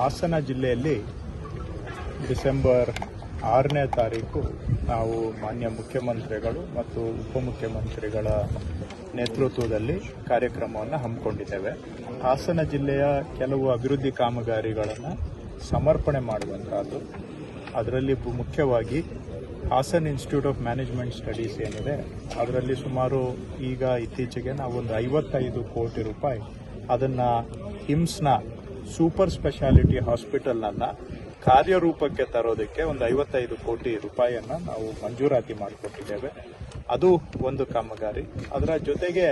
ಹಾಸನ ಜಿಲ್ಲೆಯಲ್ಲಿ ಡಿಸೆಂಬರ್ 6ನೇ ತಾರೀಕು ನಾವು ಮಾನ್ಯ ಮುಖ್ಯಮಂತ್ರಿಗಳು ಮತ್ತು ಉಪಮುಖ್ಯಮಂತ್ರಿಗಳ ನೇತೃತ್ವದಲ್ಲಿ ಕಾರ್ಯಕ್ರಮವನ್ನು ಹಮ್ಮಿಕೊಂಡಿದ್ದೇವೆ. ಹಾಸನ ಜಿಲ್ಲೆಯ ಕೆಲವು ಅಭಿವೃದ್ಧಿ ಕಾಮಗಾರಿಗಳನ್ನು ಸಮರ್ಪಣೆ ಮಾಡುವಂತಹದ್ದು. ಅದರಲ್ಲಿ ಮುಖ್ಯವಾಗಿ Hassan institute of management studies ಏನಿದೆ ಅದರಲ್ಲಿ ಸುಮಾರು ಈಗ ಇತ್ತೀಚೆಗೆ ನಾವೊಂದು 55 ಕೋಟಿ ರೂಪಾಯಿ ಅದನ್ನು ಹಿಮ್ಸ್ನ ಸೂಪರ್ ಸ್ಪೆಷಾಲಿಟಿ ಹಾಸ್ಪಿಟಲ್ನನ್ನು ಕಾರ್ಯರೂಪಕ್ಕೆ ತರೋದಕ್ಕೆ ಒಂದು 55 ಕೋಟಿ ರೂಪಾಯಿಯನ್ನು ನಾವು ಮಂಜೂರಾತಿ ಮಾಡಿಕೊಟ್ಟಿದ್ದೇವೆ. ಅದು ಒಂದು ಕಾಮಗಾರಿ. ಅದರ ಜೊತೆಗೆ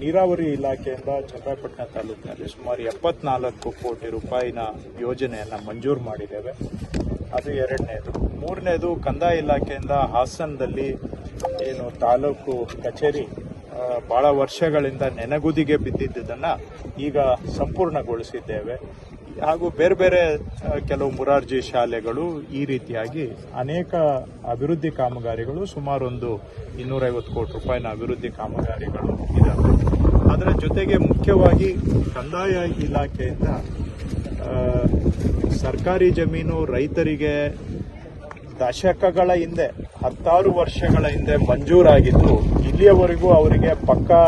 ನೀರಾವರಿ ಇಲಾಖೆಯಿಂದ ಚನ್ನರಾಯಪಟ್ಟಣ ತಾಲೂಕಿನಲ್ಲಿ ಸುಮಾರು 74 ಕೋಟಿ ರೂಪಾಯಿನ ಯೋಜನೆಯನ್ನು ಮಂಜೂರು ಮಾಡಿದ್ದೇವೆ. ಅದು ಎರಡನೇದು. ಮೂರನೇದು ಕಂದಾಯ ಇಲಾಖೆಯಿಂದ ಹಾಸನದಲ್ಲಿ ಏನು ತಾಲೂಕು ಕಚೇರಿ ಬಹಳ ವರ್ಷಗಳಿಂದ ನೆನಗುದಿಗೆ ಬಿದ್ದಿದ್ದನ್ನು ಈಗ ಸಂಪೂರ್ಣಗೊಳಿಸಿದ್ದೇವೆ. ಹಾಗೂ ಬೇರೆ ಬೇರೆ ಕೆಲವು ಮುರಾರ್ಜಿ ಶಾಲೆಗಳು ಈ ರೀತಿಯಾಗಿ ಅನೇಕ ಅಭಿವೃದ್ಧಿ ಕಾಮಗಾರಿಗಳು ಸುಮಾರು ಒಂದು 250 ಕೋಟಿ ರೂಪಾಯಿನ ಅಭಿವೃದ್ಧಿ ಕಾಮಗಾರಿಗಳು ಇದ್ದಾವೆ. ಅದರ ಜೊತೆಗೆ ಮುಖ್ಯವಾಗಿ ಕಂದಾಯ ಇಲಾಖೆಯಿಂದ ಸರ್ಕಾರಿ ಜಮೀನು ರೈತರಿಗೆ ದಶಕಗಳ ಹಿಂದೆ 10 ವರ್ಷಗಳ ಹಿಂದೆ ಮಂಜೂರಾಗಿದ್ದು ಇಲ್ಲಿಯವರೆಗೂ ಅವರಿಗೆ ಪಕ್ಕಾ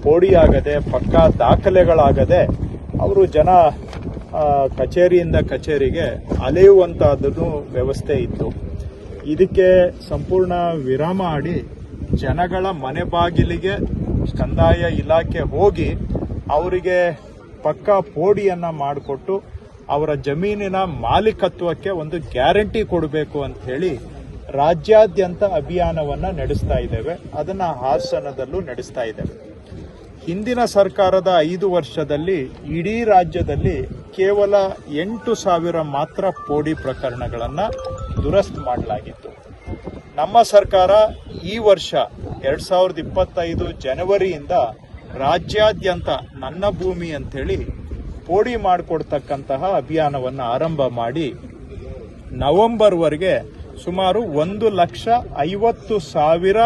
ಪೋಡಿಯಾಗದೆ ಪಕ್ಕಾ ದಾಖಲೆಗಳಾಗದೆ ಅವರು ಜನ ಕಚೇರಿಯಿಂದ ಕಚೇರಿಗೆ ಅಲೆಯುವಂತಹದ್ದು ವ್ಯವಸ್ಥೆ ಇತ್ತು. ಇದಕ್ಕೆ ಸಂಪೂರ್ಣ ವಿರಾಮ ಆಡಿ ಜನಗಳ ಮನೆ ಬಾಗಿಲಿಗೆ ಕಂದಾಯ ಇಲಾಖೆ ಹೋಗಿ ಅವರಿಗೆ ಪಕ್ಕಾ ಪೋಡಿಯನ್ನ ಮಾಡಿಕೊಟ್ಟು ಅವರ ಜಮೀನಿನ ಮಾಲೀಕತ್ವಕ್ಕೆ ಒಂದು ಗ್ಯಾರಂಟಿ ಕೊಡಬೇಕು ಅಂತ ಹೇಳಿ ರಾಜ್ಯಾದ್ಯಂತ ಅಭಿಯಾನವನ್ನ ನಡೆಸ್ತಾ ಇದ್ದೇವೆ. ಅದನ್ನ ಹಾಸನದಲ್ಲೂ ನಡೆಸ್ತಾ ಇದ್ದೇವೆ. ಹಿಂದಿನ ಸರ್ಕಾರದ 5 ವರ್ಷದಲ್ಲಿ ಇಡೀ ರಾಜ್ಯದಲ್ಲಿ ಕೇವಲ 8,000 ಮಾತ್ರ ಪೋಡಿ ಪ್ರಕರಣಗಳನ್ನು ದುರಸ್ತಿ ಮಾಡಲಾಗಿತ್ತು. ನಮ್ಮ ಸರ್ಕಾರ ಈ ವರ್ಷ 2025 ಜನವರಿಯಿಂದ ರಾಜ್ಯಾದ್ಯಂತ ನನ್ನ ಭೂಮಿ ಅಂತೇಳಿ ಪೋಡಿ ಮಾಡಿಕೊಡ್ತಕ್ಕಂತಹ ಅಭಿಯಾನವನ್ನು ಆರಂಭ ಮಾಡಿ ನವೆಂಬರ್ವರೆಗೆ ಸುಮಾರು 1,50,000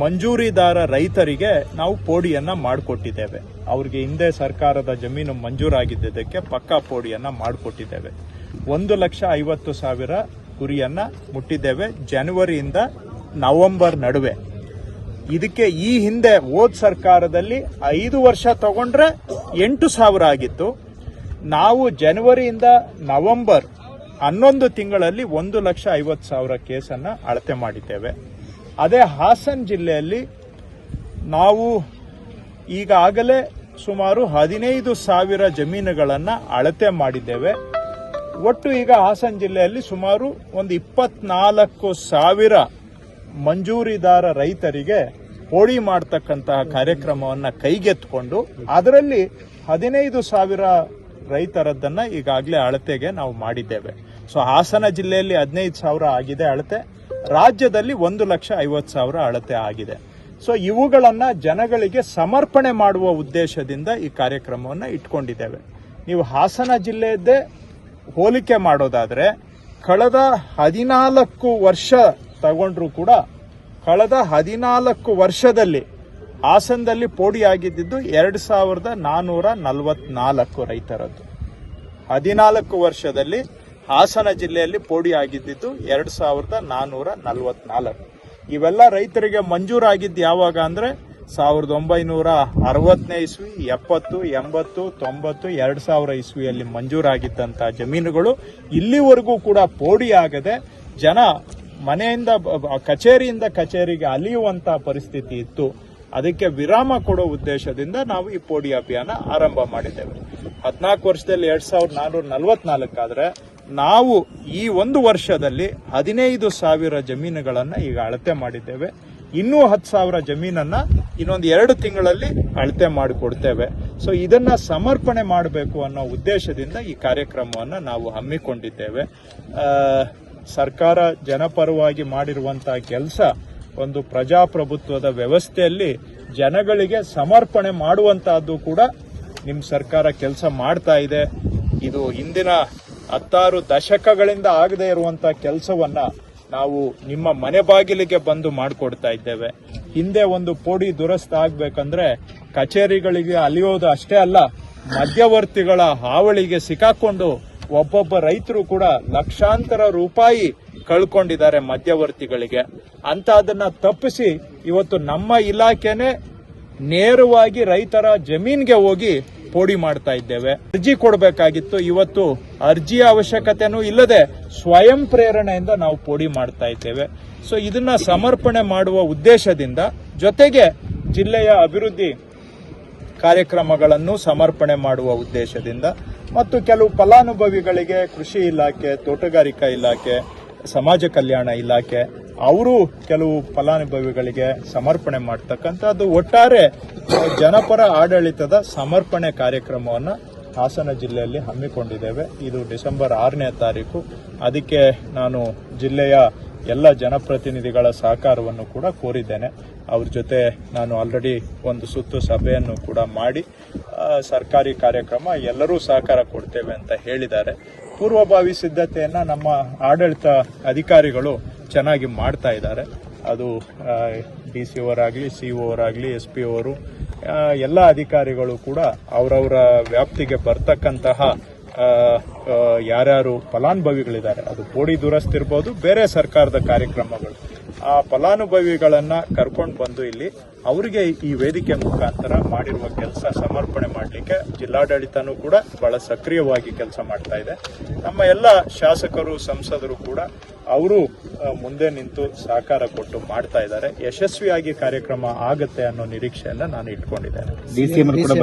ಮಂಜೂರಿದಾರ ರೈತರಿಗೆ ನಾವು ಪೋಡಿಯನ್ನ ಮಾಡಿಕೊಟ್ಟಿದ್ದೇವೆ. ಅವರಿಗೆ ಹಿಂದೆ ಸರ್ಕಾರದ ಜಮೀನು ಮಂಜೂರಾಗಿದ್ದಕ್ಕೆ ಪಕ್ಕಾ ಪೋಡಿಯನ್ನ ಮಾಡಿಕೊಟ್ಟಿದ್ದೇವೆ. 1,50,000 ಗುರಿಯನ್ನ ಮುಟ್ಟಿದ್ದೇವೆ ಜನವರಿಯಿಂದ ನವೆಂಬರ್ ನಡುವೆ. ಇದಕ್ಕೆ ಈ ಹಿಂದೆ ಹೋದ ಸರ್ಕಾರದಲ್ಲಿ 5 ವರ್ಷ ತಗೊಂಡ್ರೆ 8,000 ಆಗಿತ್ತು. ನಾವು ಜನವರಿಯಿಂದ ನವೆಂಬರ್ 11 ತಿಂಗಳಲ್ಲಿ 1,50,000 ಕೇಸನ್ನ ಅಳತೆ ಮಾಡಿದ್ದೇವೆ. ಅದೇ ಹಾಸನ ಜಿಲ್ಲೆಯಲ್ಲಿ ನಾವು ಈಗಾಗಲೇ ಸುಮಾರು 15,000 ಜಮೀನುಗಳನ್ನು ಅಳತೆ ಮಾಡಿದ್ದೇವೆ. ಒಟ್ಟು ಈಗ ಹಾಸನ ಜಿಲ್ಲೆಯಲ್ಲಿ ಸುಮಾರು ಒಂದು 24,000 ಮಂಜೂರಿದಾರ ರೈತರಿಗೆ ಪೋಡಿ ಮಾಡತಕ್ಕಂತಹ ಕಾರ್ಯಕ್ರಮವನ್ನು ಕೈಗೆತ್ತಿಕೊಂಡು ಅದರಲ್ಲಿ 15,000 ರೈತರದ್ದನ್ನ ಈಗಾಗಲೇ ಅಳತೆಗೆ ನಾವು ಮಾಡಿದ್ದೇವೆ. ಸೊ ಹಾಸನ ಜಿಲ್ಲೆಯಲ್ಲಿ 15,000 ಆಗಿದೆ ಅಳತೆ, ರಾಜ್ಯದಲ್ಲಿ 1,50,000 ಅಳತೆ ಆಗಿದೆ. ಸೊ ಇವುಗಳನ್ನ ಜನಗಳಿಗೆ ಸಮರ್ಪಣೆ ಮಾಡುವ ಉದ್ದೇಶದಿಂದ ಈ ಕಾರ್ಯಕ್ರಮವನ್ನು ಇಟ್ಕೊಂಡಿದ್ದೇವೆ. ನೀವು ಹಾಸನ ಜಿಲ್ಲೆಯದ್ದೇ ಹೋಲಿಕೆ ಮಾಡೋದಾದ್ರೆ ಕಳೆದ 14 ವರ್ಷ ತಗೊಂಡ್ರು ಕೂಡ ಕಳೆದ 14 ವರ್ಷದಲ್ಲಿ ಹಾಸನದಲ್ಲಿ ಪೋಡಿ ಆಗಿದ್ದು 2,444 ರೈತರದ್ದು. 14 ವರ್ಷದಲ್ಲಿ ಹಾಸನ ಜಿಲ್ಲೆಯಲ್ಲಿ ಪೋಡಿ ಆಗಿದ್ದು 2,444. ಇವೆಲ್ಲ ರೈತರಿಗೆ ಮಂಜೂರಾಗಿದ್ದು ಯಾವಾಗ ಅಂದ್ರೆ 1960ನೇ ಇಸ್ವಿ, 70, 80, 90, 2000 ಇಸ್ವಿಯಲ್ಲಿ ಮಂಜೂರಾಗಿದ್ದಂತಹ ಜಮೀನುಗಳು ಇಲ್ಲಿವರೆಗೂ ಕೂಡ ಪೋಡಿ ಆಗದೆ ಜನ ಮನೆಯಿಂದ ಕಚೇರಿಯಿಂದ ಕಚೇರಿಗೆ ಅಲಿಯುವಂತಹ ಪರಿಸ್ಥಿತಿ ಇತ್ತು. ಅದಕ್ಕೆ ವಿರಾಮ ಕೊಡೋ ಉದ್ದೇಶದಿಂದ ನಾವು ಈ ಪೋಡಿ ಅಭಿಯಾನ ಆರಂಭ ಮಾಡಿದ್ದೇವೆ. 14 ವರ್ಷದಲ್ಲಿ 2,444 ಆದ್ರೆ ನಾವು ಈ ಒಂದು ವರ್ಷದಲ್ಲಿ 15,000 ಜಮೀನುಗಳನ್ನ ಈಗ ಅಳತೆ ಮಾಡಿದ್ದೇವೆ. ಇನ್ನೂ 10,000 ಜಮೀನನ್ನ ಇನ್ನೊಂದು 2 ತಿಂಗಳಲ್ಲಿ ಅಳತೆ ಮಾಡಿಕೊಡ್ತೇವೆ. ಸೊ ಇದನ್ನ ಸಮರ್ಪಣೆ ಮಾಡಬೇಕು ಅನ್ನೋ ಉದ್ದೇಶದಿಂದ ಈ ಕಾರ್ಯಕ್ರಮವನ್ನ ನಾವು ಹಮ್ಮಿಕೊಂಡಿದ್ದೇವೆ. ಸರ್ಕಾರ ಜನಪರವಾಗಿ ಮಾಡಿರುವಂತಹ ಕೆಲಸ ಒಂದು ಪ್ರಜಾಪ್ರಭುತ್ವದ ವ್ಯವಸ್ಥೆಯಲ್ಲಿ ಜನಗಳಿಗೆ ಸಮರ್ಪಣೆ ಮಾಡುವಂತಹದ್ದು ಕೂಡ ನಿಮ್ಮ ಸರ್ಕಾರ ಕೆಲಸ ಮಾಡ್ತಾ ಇದೆ. ಇದು ಹಿಂದಿನ 16 ದಶಕಗಳಿಂದ ಆಗದೆ ಇರುವಂತಹ ಕೆಲಸವನ್ನ ನಾವು ನಿಮ್ಮ ಮನೆ ಬಾಗಿಲಿಗೆ ಬಂದು ಮಾಡಿಕೊಡ್ತಾ ಇದ್ದೇವೆ. ಹಿಂದೆ ಒಂದು ಪೋಡಿ ದುರಸ್ತಿ ಆಗ್ಬೇಕಂದ್ರೆ ಕಚೇರಿಗಳಿಗೆ ಅಲಿಯೋದು ಅಷ್ಟೇ ಅಲ್ಲ, ಮಧ್ಯವರ್ತಿಗಳ ಹಾವಳಿಗೆ ಸಿಕ್ಕಾಕೊಂಡು ಒಬ್ಬೊಬ್ಬ ರೈತರು ಕೂಡ ಲಕ್ಷಾಂತರ ರೂಪಾಯಿ ಕಳ್ಕೊಂಡಿದ್ದಾರೆ ಮಧ್ಯವರ್ತಿಗಳಿಗೆ. ಅದನ್ನ ತಪ್ಪಿಸಿ ಇವತ್ತು ನಮ್ಮ ಇಲಾಖೆನೆ ನೇರವಾಗಿ ರೈತರ ಜಮೀನ್ಗೆ ಹೋಗಿ ಪೋಡಿ ಮಾಡ್ತಾ ಇದ್ದೇವೆ. ಅರ್ಜಿ ಕೊಡಬೇಕಾಗಿತ್ತು, ಇವತ್ತು ಅರ್ಜಿಯ ಅವಶ್ಯಕತೆನೂ ಇಲ್ಲದೆ ಸ್ವಯಂ ಪ್ರೇರಣೆಯಿಂದ ನಾವು ಪೋಡಿ ಮಾಡ್ತಾ ಇದ್ದೇವೆ. ಸೊ ಇದನ್ನ ಸಮರ್ಪಣೆ ಮಾಡುವ ಉದ್ದೇಶದಿಂದ ಜೊತೆಗೆ ಜಿಲ್ಲೆಯ ಅಭಿವೃದ್ಧಿ ಕಾರ್ಯಕ್ರಮಗಳನ್ನು ಸಮರ್ಪಣೆ ಮಾಡುವ ಉದ್ದೇಶದಿಂದ ಮತ್ತು ಕೆಲವು ಫಲಾನುಭವಿಗಳಿಗೆ ಕೃಷಿ ಇಲಾಖೆ, ತೋಟಗಾರಿಕಾ ಇಲಾಖೆ, ಸಮಾಜ ಕಲ್ಯಾಣ ಇಲಾಖೆ ಅವರು ಕೆಲವು ಫಲಾನುಭವಿಗಳಿಗೆ ಸಮರ್ಪಣೆ ಮಾಡ್ತಕ್ಕಂಥದ್ದು ಒಟ್ಟಾರೆ ಜನಪರ ಆಡಳಿತದ ಸಮರ್ಪಣೆ ಕಾರ್ಯಕ್ರಮವನ್ನು ಹಾಸನ ಜಿಲ್ಲೆಯಲ್ಲಿ ಹಮ್ಮಿಕೊಂಡಿದ್ದೇವೆ. ಇದು ಡಿಸೆಂಬರ್ 6ನೇ ತಾರೀಕು. ಅದಕ್ಕೆ ನಾನು ಜಿಲ್ಲೆಯ ಎಲ್ಲ ಜನಪ್ರತಿನಿಧಿಗಳ ಸಹಕಾರವನ್ನು ಕೂಡ ಕೋರಿದ್ದೇನೆ. ಅವ್ರ ಜೊತೆ ನಾನು ಆಲ್ರೆಡಿ ಒಂದು ಸುತ್ತು ಸಭೆಯನ್ನು ಕೂಡ ಮಾಡಿ ಸರ್ಕಾರಿ ಕಾರ್ಯಕ್ರಮ ಎಲ್ಲರೂ ಸಹಕಾರ ಕೊಡ್ತೇವೆ ಅಂತ ಹೇಳಿದ್ದಾರೆ. ಪೂರ್ವಭಾವಿ ಸಿದ್ಧತೆಯನ್ನ ನಮ್ಮ ಆಡಳಿತ ಅಧಿಕಾರಿಗಳು ಚೆನ್ನಾಗಿ ಮಾಡ್ತಾ ಇದ್ದಾರೆ. ಅದು DC ಅವರಾಗಲಿ, CO ಅವರಾಗಲಿ, SP ಅವರು ಎಲ್ಲ ಅಧಿಕಾರಿಗಳು ಕೂಡ ಅವರವರ ವ್ಯಾಪ್ತಿಗೆ ಬರ್ತಕ್ಕಂತಹ ಯಾರ್ಯಾರು ಫಲಾನುಭವಿಗಳಿದ್ದಾರೆ, ಅದು ಪೋಡಿ ದುರಸ್ತಿ ಇರ್ಬೋದು, ಬೇರೆ ಸರ್ಕಾರದ ಕಾರ್ಯಕ್ರಮಗಳು, ಆ ಫಲಾನುಭವಿಗಳನ್ನ ಕರ್ಕೊಂಡು ಬಂದು ಇಲ್ಲಿ ಅವರಿಗೆ ಈ ವೇದಿಕೆ ಮುಖಾಂತರ ಮಾಡಿರುವ ಕೆಲಸ ಸಮರ್ಪಣೆ ಮಾಡಲಿಕ್ಕೆ ಜಿಲ್ಲಾಡಳಿತನೂ ಕೂಡ ಬಹಳ ಸಕ್ರಿಯವಾಗಿ ಕೆಲಸ ಮಾಡ್ತಾ ಇದೆ. ನಮ್ಮ ಎಲ್ಲ ಶಾಸಕರು, ಸಂಸದರು ಕೂಡ ಅವರು ಮುಂದೆ ನಿಂತು ಸಹಕಾರ ಕೊಟ್ಟು ಮಾಡ್ತಾ ಇದ್ದಾರೆ. ಯಶಸ್ವಿಯಾಗಿ ಕಾರ್ಯಕ್ರಮ ಆಗತ್ತೆ ಅನ್ನೋ ನಿರೀಕ್ಷೆಯನ್ನ ನಾನು ಇಟ್ಕೊಂಡಿದ್ದೇನೆ.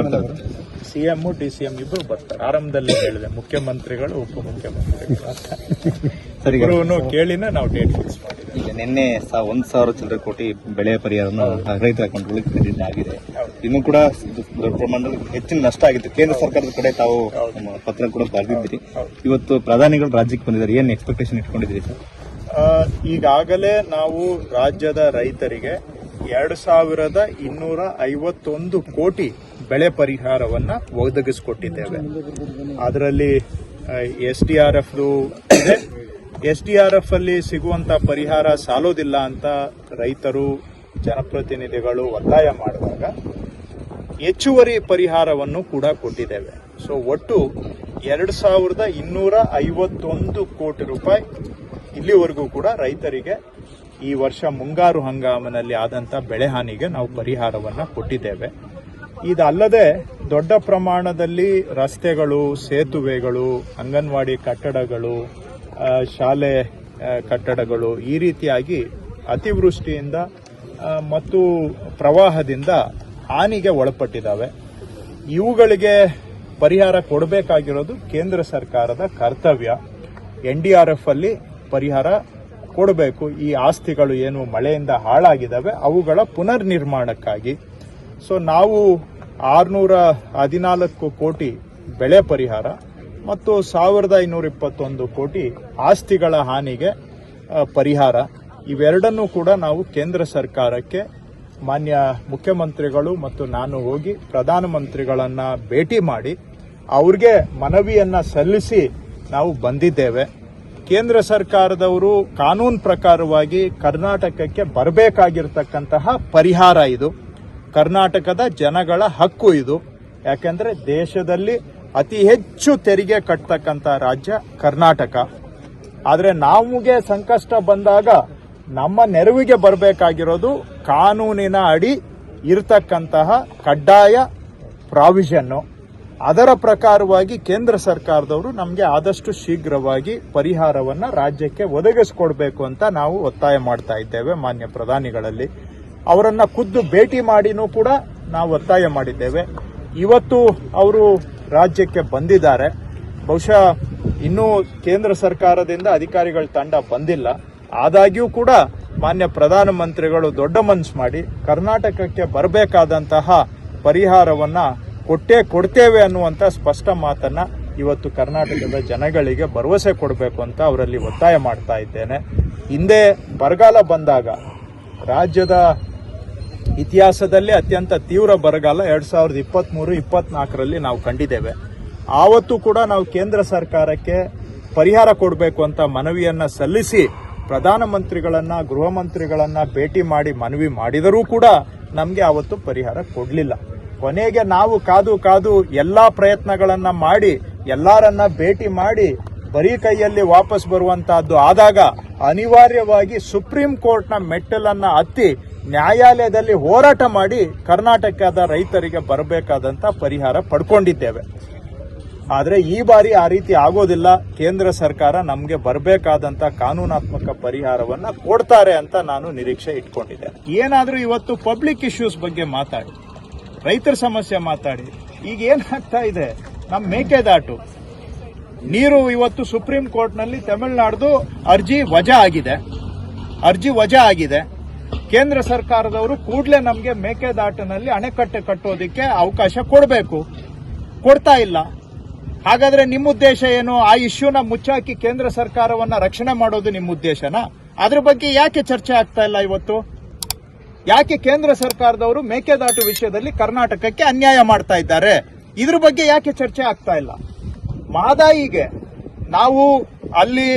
CM, DCM ಇಬ್ಬರು ಬರ್ತಾರೆ. ಆರಂಭದಲ್ಲಿ ಹೇಳಿದೆ, ಮುಖ್ಯಮಂತ್ರಿಗಳು, ಉಪಮುಖ್ಯಮಂತ್ರಿಗಳು ಕೇಳಿನೇ ನಾವು ಡೇಟ್ ಫಿಕ್ಸ್ ಮಾಡಿದ್ದೇವೆ. ಈಗ ನಿನ್ನೆ 1,000 ಚಿಲ್ಲರೆ ಕೋಟಿ ಬೆಳೆ ಪರಿಹಾರವನ್ನು ರೈತರ ಅಕೌಂಟ್ಗಳಿಗೆ ಕ್ರೆಡಿಟ್ ಆಗಿದೆ. ಇನ್ನೂ ಕೂಡ ದೊಡ್ಡ ಪ್ರಮಾಣದಲ್ಲಿ ಹೆಚ್ಚಿನ ನಷ್ಟ ಆಗಿತ್ತು. ಕೇಂದ್ರ ಸರ್ಕಾರದ ಕಡೆ ತಾವು ಪತ್ರ ಕೂಡ ಬರೆದಿದ್ದೀರಿ. ಇವತ್ತು ಪ್ರಧಾನಿಗಳು ರಾಜ್ಯಕ್ಕೆ ಬಂದಿದ್ದಾರೆ, ಏನ್ ಎಕ್ಸ್ಪೆಕ್ಟೇಷನ್ ಇಟ್ಕೊಂಡಿದ್ದೀರಿ ಸರ್? ಈಗಾಗಲೇ ನಾವು ರಾಜ್ಯದ ರೈತರಿಗೆ 2,251 ಕೋಟಿ ಬೆಳೆ ಪರಿಹಾರವನ್ನ ಒದಗಿಸಿಕೊಟ್ಟಿದ್ದೇವೆ. ಅದರಲ್ಲಿ SDRF ಇದೆ. SDRF ಅಲ್ಲಿ ಸಿಗುವಂತ ಪರಿಹಾರ ಸಾಲೋದಿಲ್ಲ ಅಂತ ರೈತರು, ಜನಪ್ರತಿನಿಧಿಗಳು ಒತ್ತಾಯ ಮಾಡಿದಾಗ ಹೆಚ್ಚುವರಿ ಪರಿಹಾರವನ್ನು ಕೂಡ ಕೊಟ್ಟಿದ್ದೇವೆ. ಸೊ ಒಟ್ಟು 2,251 ಕೋಟಿ ರೂಪಾಯಿ ಇಲ್ಲಿವರೆಗೂ ಕೂಡ ರೈತರಿಗೆ ಈ ವರ್ಷ ಮುಂಗಾರು ಹಂಗಾಮಿನಲ್ಲಿ ಆದಂತ ಬೆಳೆ ಹಾನಿಗೆ ನಾವು ಪರಿಹಾರವನ್ನ ಕೊಟ್ಟಿದ್ದೇವೆ. ಇದಲ್ಲದೆ ದೊಡ್ಡ ಪ್ರಮಾಣದಲ್ಲಿ ರಸ್ತೆಗಳು, ಸೇತುವೆಗಳು, ಅಂಗನವಾಡಿ ಕಟ್ಟಡಗಳು, ಶಾಲೆ ಕಟ್ಟಡಗಳು ಈ ರೀತಿಯಾಗಿ ಅತಿವೃಷ್ಟಿಯಿಂದ ಮತ್ತು ಪ್ರವಾಹದಿಂದ ಹಾನಿಗೆ ಒಳಪಟ್ಟಿದ್ದಾವೆ. ಇವುಗಳಿಗೆ ಪರಿಹಾರ ಕೊಡಬೇಕಾಗಿರೋದು ಕೇಂದ್ರ ಸರ್ಕಾರದ ಕರ್ತವ್ಯ. NDRF ಅಲ್ಲಿ ಪರಿಹಾರ ಕೊಡಬೇಕು. ಈ ಆಸ್ತಿಗಳು ಏನು ಮಳೆಯಿಂದ ಹಾಳಾಗಿದ್ದಾವೆ ಅವುಗಳ ಪುನರ್ ನಿರ್ಮಾಣಕ್ಕಾಗಿ. ಸೊ ನಾವು 614 ಕೋಟಿ ಬೆಳೆ ಪರಿಹಾರ ಮತ್ತು 1,521 ಕೋಟಿ ಆಸ್ತಿಗಳ ಹಾನಿಗೆ ಪರಿಹಾರ, ಇವೆರಡನ್ನೂ ಕೂಡ ನಾವು ಕೇಂದ್ರ ಸರ್ಕಾರಕ್ಕೆ ಮಾನ್ಯ ಮುಖ್ಯಮಂತ್ರಿಗಳು ಮತ್ತು ನಾನು ಹೋಗಿ ಪ್ರಧಾನಮಂತ್ರಿಗಳನ್ನ ಭೇಟಿ ಮಾಡಿ ಅವ್ರಿಗೆ ಮನವಿಯನ್ನ ಸಲ್ಲಿಸಿ ನಾವು ಬಂದಿದ್ದೇವೆ. ಕೇಂದ್ರ ಸರ್ಕಾರದವರು ಕಾನೂನು ಪ್ರಕಾರವಾಗಿ ಕರ್ನಾಟಕಕ್ಕೆ ಬರಬೇಕಾಗಿರ್ತಕ್ಕಂತಹ ಪರಿಹಾರ ಇದು. ಕರ್ನಾಟಕದ ಜನಗಳ ಹಕ್ಕು ಇದು. ಯಾಕೆಂದ್ರೆ ದೇಶದಲ್ಲಿ ಅತಿ ಹೆಚ್ಚು ತೆರಿಗೆ ಕಟ್ಟತಕ್ಕಂಥ ರಾಜ್ಯ ಕರ್ನಾಟಕ. ಆದರೆ ನಮಗೆ ಸಂಕಷ್ಟ ಬಂದಾಗ ನಮ್ಮ ನೆರವಿಗೆ ಬರಬೇಕಾಗಿರೋದು ಕಾನೂನಿನ ಅಡಿ ಇರತಕ್ಕಂತಹ ಕಡ್ಡಾಯ ಪ್ರಾವಿಷನ್ನು. ಅದರ ಪ್ರಕಾರವಾಗಿ ಕೇಂದ್ರ ಸರ್ಕಾರದವರು ನಮಗೆ ಆದಷ್ಟು ಶೀಘ್ರವಾಗಿ ಪರಿಹಾರವನ್ನ ರಾಜ್ಯಕ್ಕೆ ಒದಗಿಸಿಕೊಡ್ಬೇಕು ಅಂತ ನಾವು ಒತ್ತಾಯ ಮಾಡ್ತಾ ಇದ್ದೇವೆ. ಮಾನ್ಯ ಪ್ರಧಾನಿಗಳಲ್ಲಿ ಅವರನ್ನ ಖುದ್ದು ಭೇಟಿ ಮಾಡಿನೂ ಕೂಡ ನಾವು ಒತ್ತಾಯ ಮಾಡಿದ್ದೇವೆ. ಇವತ್ತು ಅವರು ರಾಜ್ಯಕ್ಕೆ ಬಂದಿದ್ದಾರೆ. ಬಹುಶಃ ಇನ್ನೂ ಕೇಂದ್ರ ಸರ್ಕಾರದಿಂದ ಅಧಿಕಾರಿಗಳ ತಂಡ ಬಂದಿಲ್ಲ. ಆದಾಗ್ಯೂ ಕೂಡ ಮಾನ್ಯ ಪ್ರಧಾನಮಂತ್ರಿಗಳು ದೊಡ್ಡ ಮನಸ್ಸು ಮಾಡಿ ಕರ್ನಾಟಕಕ್ಕೆ ಬರಬೇಕಾದಂತಹ ಪರಿಹಾರವನ್ನ ಕೊಡ್ತೇವೆ ಅನ್ನುವಂತ ಸ್ಪಷ್ಟ ಮಾತನ್ನ ಇವತ್ತು ಕರ್ನಾಟಕದ ಜನಗಳಿಗೆ ಭರವಸೆ ಕೊಡಬೇಕು ಅಂತ ಅವರಲ್ಲಿ ಒತ್ತಾಯ ಮಾಡ್ತಾ ಇದ್ದೇನೆ. ಹಿಂದೆ ಬರಗಾಲ ಬಂದಾಗ ರಾಜ್ಯದ ಇತಿಹಾಸದಲ್ಲಿ ಅತ್ಯಂತ ತೀವ್ರ ಬರಗಾಲ 2023-24ರಲ್ಲಿ ನಾವು ಕಂಡಿದ್ದೇವೆ. ಆವತ್ತು ಕೂಡ ನಾವು ಕೇಂದ್ರ ಸರ್ಕಾರಕ್ಕೆ ಪರಿಹಾರ ಕೊಡಬೇಕು ಅಂತ ಮನವಿಯನ್ನ ಸಲ್ಲಿಸಿ ಪ್ರಧಾನಮಂತ್ರಿಗಳನ್ನ, ಗೃಹ ಮಂತ್ರಿಗಳನ್ನ ಭೇಟಿ ಮಾಡಿ ಮನವಿ ಮಾಡಿದರೂ ಕೂಡ ನಮಗೆ ಆವತ್ತು ಪರಿಹಾರ ಕೊಡಲಿಲ್ಲ. ಕೊನೆಗೆ ನಾವು ಕಾದು ಎಲ್ಲಾ ಪ್ರಯತ್ನಗಳನ್ನ ಮಾಡಿ ಎಲ್ಲರನ್ನ ಭೇಟಿ ಮಾಡಿ ಬರೀ ಕೈಯಲ್ಲಿ ವಾಪಸ್ ಬರುವಂತಹದ್ದು ಆದಾಗ ಅನಿವಾರ್ಯವಾಗಿ ಸುಪ್ರೀಂ ಕೋರ್ಟ್ನ ಮೆಟ್ಟಲನ್ನ ಹತ್ತಿ ನ್ಯಾಯಾಲಯದಲ್ಲಿ ಹೋರಾಟ ಮಾಡಿ ಕರ್ನಾಟಕದ ರೈತರಿಗೆ ಬರಬೇಕಾದಂತ ಪರಿಹಾರ ಪಡ್ಕೊಂಡಿದ್ದೇವೆ. ಆದರೆ ಈ ಬಾರಿ ಆ ರೀತಿ ಆಗೋದಿಲ್ಲ. ಕೇಂದ್ರ ಸರ್ಕಾರ ನಮಗೆ ಬರಬೇಕಾದಂತ ಕಾನೂನಾತ್ಮಕ ಪರಿಹಾರವನ್ನ ಕೊಡ್ತಾರೆ ಅಂತ ನಾನು ನಿರೀಕ್ಷೆ ಇಟ್ಕೊಂಡಿದ್ದೆ. ಏನಾದ್ರೂ ಇವತ್ತು ಪಬ್ಲಿಕ್ ಇಶ್ಯೂಸ್ ಬಗ್ಗೆ ಮಾತಾಡಿ, ರೈತರ ಸಮಸ್ಯೆ ಮಾತಾಡಿ. ಈಗ ಏನಾಗ್ತಾ ಇದೆ, ನಮ್ಮ ಮೇಕೆದಾಟು ನೀರು ಇವತ್ತು ಸುಪ್ರೀಂ ಕೋರ್ಟ್ನಲ್ಲಿ ತಮಿಳುನಾಡು ಅರ್ಜಿ ವಜಾ ಆಗಿದೆ. ಕೇಂದ್ರ ಸರ್ಕಾರದವರು ಕೂಡಲೇ ನಮಗೆ ಮೇಕೆದಾಟಿನಲ್ಲಿ ಅಣೆಕಟ್ಟೆ ಕಟ್ಟೋದಕ್ಕೆ ಅವಕಾಶ ಕೊಡಬೇಕು, ಕೊಡ್ತಾ ಇಲ್ಲ. ಹಾಗಾದ್ರೆ ನಿಮ್ಮ ಉದ್ದೇಶ ಏನು? ಆ ಇಶ್ಯೂನ ಮುಚ್ಚಾಕಿ ಕೇಂದ್ರ ಸರ್ಕಾರವನ್ನ ರಕ್ಷಣೆ ಮಾಡೋದು ನಿಮ್ಮ ಉದ್ದೇಶನಾ? ಅದ್ರ ಬಗ್ಗೆ ಯಾಕೆ ಚರ್ಚೆ ಆಗ್ತಾ ಇಲ್ಲ ಇವತ್ತು? ಯಾಕೆ ಕೇಂದ್ರ ಸರ್ಕಾರದವರು ಮೇಕೆದಾಟು ವಿಷಯದಲ್ಲಿ ಕರ್ನಾಟಕಕ್ಕೆ ಅನ್ಯಾಯ ಮಾಡ್ತಾ ಇದ್ದಾರೆ? ಇದ್ರ ಬಗ್ಗೆ ಯಾಕೆ ಚರ್ಚೆ ಆಗ್ತಾ ಇಲ್ಲ? ಮಹದಾಯಿಗೆ ನಾವು ಅಲ್ಲಿ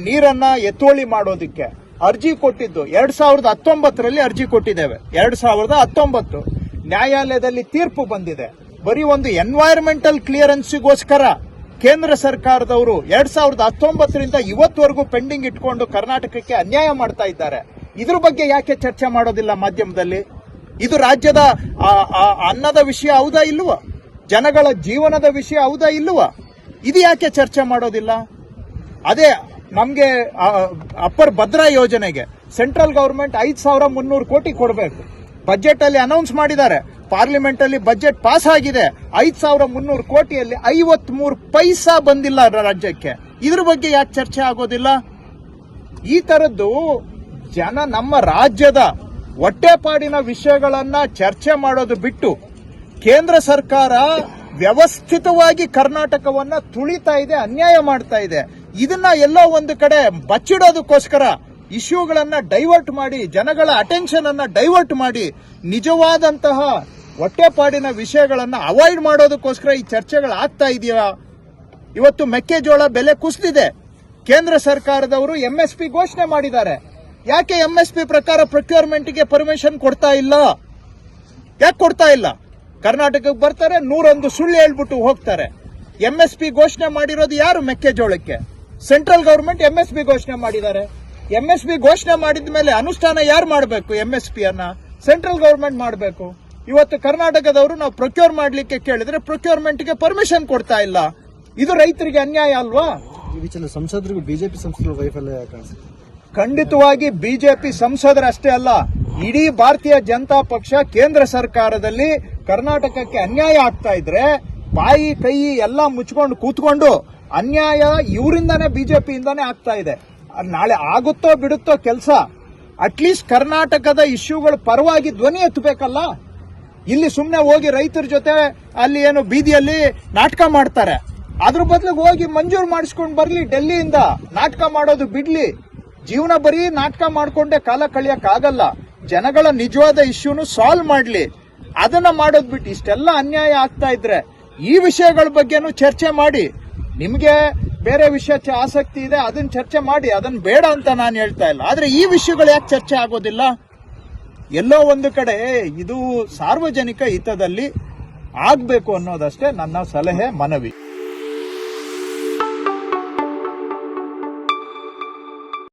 ನೀರನ್ನ ಎತ್ತುವಳಿ ಮಾಡೋದಕ್ಕೆ ಅರ್ಜಿ ಕೊಟ್ಟಿದ್ದು 2019ರಲ್ಲಿ ಅರ್ಜಿ ಕೊಟ್ಟಿದ್ದೇವೆ. 2019 ನ್ಯಾಯಾಲಯದಲ್ಲಿ ತೀರ್ಪು ಬಂದಿದೆ. ಬರೀ ಒಂದು ಎನ್ವೈರನ್ಮೆಂಟಲ್ ಕ್ಲಿಯರೆನ್ಸ್ಗೋಸ್ಕರ ಕೇಂದ್ರ ಸರ್ಕಾರದವರು 2019ರಿಂದ ಇವತ್ತವರೆಗೂ ಪೆಂಡಿಂಗ್ ಇಟ್ಕೊಂಡು ಕರ್ನಾಟಕಕ್ಕೆ ಅನ್ಯಾಯ ಮಾಡ್ತಾ ಇದ್ದಾರೆ. ಇದ್ರ ಬಗ್ಗೆ ಯಾಕೆ ಚರ್ಚೆ ಮಾಡೋದಿಲ್ಲ ಮಾಧ್ಯಮದಲ್ಲಿ? ಇದು ರಾಜ್ಯದ ಅನ್ನದ ವಿಷಯ ಹೌದಾ ಇಲ್ವಾ? ಜನಗಳ ಜೀವನದ ವಿಷಯ ಹೌದಾ ಇಲ್ವಾ? ಇದು ಯಾಕೆ ಚರ್ಚೆ ಮಾಡೋದಿಲ್ಲ? ಅದೇ ನಮ್ಗೆ ಅಪ್ಪರ್ ಭದ್ರಾ ಯೋಜನೆಗೆ ಸೆಂಟ್ರಲ್ ಗವರ್ಮೆಂಟ್ 5,300 ಕೋಟಿ ಕೊಡಬೇಕು. ಬಜೆಟ್ ಅಲ್ಲಿ ಅನೌನ್ಸ್ ಮಾಡಿದ್ದಾರೆ. ಪಾರ್ಲಿಮೆಂಟ್ ಅಲ್ಲಿ ಬಜೆಟ್ ಪಾಸ್ ಆಗಿದೆ. 5,300 ಕೋಟಿಯಲ್ಲಿ 53 ಪೈಸಾ ಬಂದಿಲ್ಲ ರಾಜ್ಯಕ್ಕೆ. ಇದ್ರ ಬಗ್ಗೆ ಯಾಕೆ ಚರ್ಚೆ ಆಗೋದಿಲ್ಲ? ಈ ತರದ್ದು ನಮ್ಮ ರಾಜ್ಯದ ಹೊಟ್ಟೆಪಾಡಿನ ವಿಷಯಗಳನ್ನ ಚರ್ಚೆ ಮಾಡೋದು ಬಿಟ್ಟು ಕೇಂದ್ರ ಸರ್ಕಾರ ವ್ಯವಸ್ಥಿತವಾಗಿ ಕರ್ನಾಟಕವನ್ನ ತುಳಿತಾ ಇದೆ, ಅನ್ಯಾಯ ಮಾಡ್ತಾ ಇದೆ. ಇದನ್ನ ಎಲ್ಲೋ ಒಂದು ಕಡೆ ಬಚ್ಚಿಡೋದಕ್ಕೋಸ್ಕರ ಇಶ್ಯೂಗಳನ್ನ ಡೈವರ್ಟ್ ಮಾಡಿ, ಜನಗಳ ಅಟೆನ್ಷನ್ ಅನ್ನ ಡೈವರ್ಟ್ ಮಾಡಿ, ನಿಜವಾದಂತಹ ಹೊಟ್ಟೆಪಾಡಿನ ವಿಷಯಗಳನ್ನ ಅವಾಯ್ಡ್ ಮಾಡೋದಕ್ಕೋಸ್ಕರ ಈ ಚರ್ಚೆಗಳು ಆಗ್ತಾ ಇದೆಯಾ? ಇವತ್ತು ಮೆಕ್ಕೆಜೋಳ ಬೆಲೆ ಕುಸಿದಿದೆ. ಕೇಂದ್ರ ಸರ್ಕಾರದವರು MSP ಘೋಷಣೆ ಮಾಡಿದ್ದಾರೆ. ಯಾಕೆ MSP ಪ್ರಕಾರ ಪ್ರೊಕ್ಯೂರ್ಮೆಂಟ್ಗೆ ಪರ್ಮಿಷನ್ ಕೊಡ್ತಾ ಇಲ್ಲ? ಯಾಕೆ ಕೊಡ್ತಾ ಇಲ್ಲ? ಕರ್ನಾಟಕಕ್ಕೆ ಬರ್ತಾರೆ, 101 ಸುಳ್ಳು ಹೇಳ್ಬಿಟ್ಟು ಹೋಗ್ತಾರೆ. MSP ಘೋಷಣೆ ಮಾಡಿರೋದು ಯಾರು? ಮೆಕ್ಕೆಜೋಳಕ್ಕೆ. ಸೆಂಟ್ರಲ್ ಗವರ್ಮೆಂಟ್ MSP ಘೋಷಣೆ ಮಾಡಿದ್ದಾರೆ. MSP ಘೋಷಣೆ ಮಾಡಿದ ಮೇಲೆ ಅನುಷ್ಠಾನ ಯಾರು ಮಾಡಬೇಕು? MSP ಅನ್ನ ಸೆಂಟ್ರಲ್ ಗವರ್ಮೆಂಟ್ ಮಾಡಬೇಕು. ಇವತ್ತು ಕರ್ನಾಟಕದವರು ನಾವು ಪ್ರೊಕ್ಯೂರ್ ಮಾಡ್ಲಿಕ್ಕೆ ಕೇಳಿದ್ರೆ ಪ್ರೊಕ್ಯೂರ್ಮೆಂಟ್ಗೆ ಪರ್ಮಿಷನ್ ಕೊಡ್ತಾ ಇಲ್ಲ. ಇದು ರೈತರಿಗೆ ಅನ್ಯಾಯ ಅಲ್ವಾ? ಸಂಸದರಿಗೂ ಬಿಜೆಪಿ ಸಂಸದರು ವೈಫಲ್ಯ ಕಾಣಿಸುತ್ತೆ. ಖಂಡಿತವಾಗಿ ಬಿಜೆಪಿ ಸಂಸದರಷ್ಟೇ ಅಲ್ಲ, ಇಡೀ ಭಾರತೀಯ ಜನತಾ ಪಕ್ಷ ಕೇಂದ್ರ ಸರ್ಕಾರದಲ್ಲಿ ಕರ್ನಾಟಕಕ್ಕೆ ಅನ್ಯಾಯ ಆಗ್ತಾ ಇದ್ರೆ ಬಾಯಿ ಕೈ ಎಲ್ಲ ಮುಚ್ಕೊಂಡು ಕೂತ್ಕೊಂಡು ಅನ್ಯಾಯ ಇವರಿಂದಾನೇ ಬಿಜೆಪಿಯಿಂದಾನೇ ಆಗ್ತಾ ಇದೆ. ನಾಳೆ ಆಗುತ್ತೋ ಬಿಡುತ್ತೋ ಕೆಲಸ, ಅಟ್ಲೀಸ್ಟ್ ಕರ್ನಾಟಕದ ಇಶ್ಯೂಗಳ ಪರವಾಗಿ ಧ್ವನಿ ಎತ್ತಬೇಕಲ್ಲ. ಇಲ್ಲಿ ಸುಮ್ಮನೆ ಹೋಗಿ ರೈತರ ಜೊತೆ ಅಲ್ಲಿ ಏನು ಬೀದಿಯಲ್ಲಿ ನಾಟಕ ಮಾಡ್ತಾರೆ. ಅದ್ರ ಬದಲಿಗೆ ಹೋಗಿ ಮಂಜೂರು ಮಾಡಿಸ್ಕೊಂಡು ಬರ್ಲಿ. ಡೆಲ್ಲಿಯಿಂದ ನಾಟಕ ಮಾಡೋದು ಬಿಡ್ಲಿ. ಜೀವನ ಬರೀ ನಾಟಕ ಮಾಡ್ಕೊಂಡೆ ಕಾಲ ಕಳಿಯಕ್ಕಾಗಲ್ಲ. ಜನಗಳ ನಿಜವಾದ ಇಶ್ಯೂನು ಸಾಲ್ವ್ ಮಾಡ್ಲಿ. ಅದನ್ನ ಮಾಡೋದ್ ಬಿಟ್ಟು ಇಷ್ಟೆಲ್ಲ ಅನ್ಯಾಯ ಆಗ್ತಾ ಇದ್ರೆ ಈ ವಿಷಯಗಳ ಬಗ್ಗೆನೂ ಚರ್ಚೆ ಮಾಡಿ. ನಿಮ್ಗೆ ಬೇರೆ ವಿಷಯ ಆಸಕ್ತಿ ಇದೆ, ಅದನ್ನ ಚರ್ಚೆ ಮಾಡಿ, ಅದನ್ನ ಬೇಡ ಅಂತ ನಾನು ಹೇಳ್ತಾ ಇಲ್ಲ. ಆದ್ರೆ ಈ ವಿಷಯಗಳು ಯಾಕೆ ಚರ್ಚೆ ಆಗೋದಿಲ್ಲ? ಎಲ್ಲೋ ಒಂದು ಕಡೆ ಇದು ಸಾರ್ವಜನಿಕ ಹಿತದಲ್ಲಿ ಆಗ್ಬೇಕು ಅನ್ನೋದಷ್ಟೇ ನನ್ನ ಸಲಹೆ, ಮನವಿ.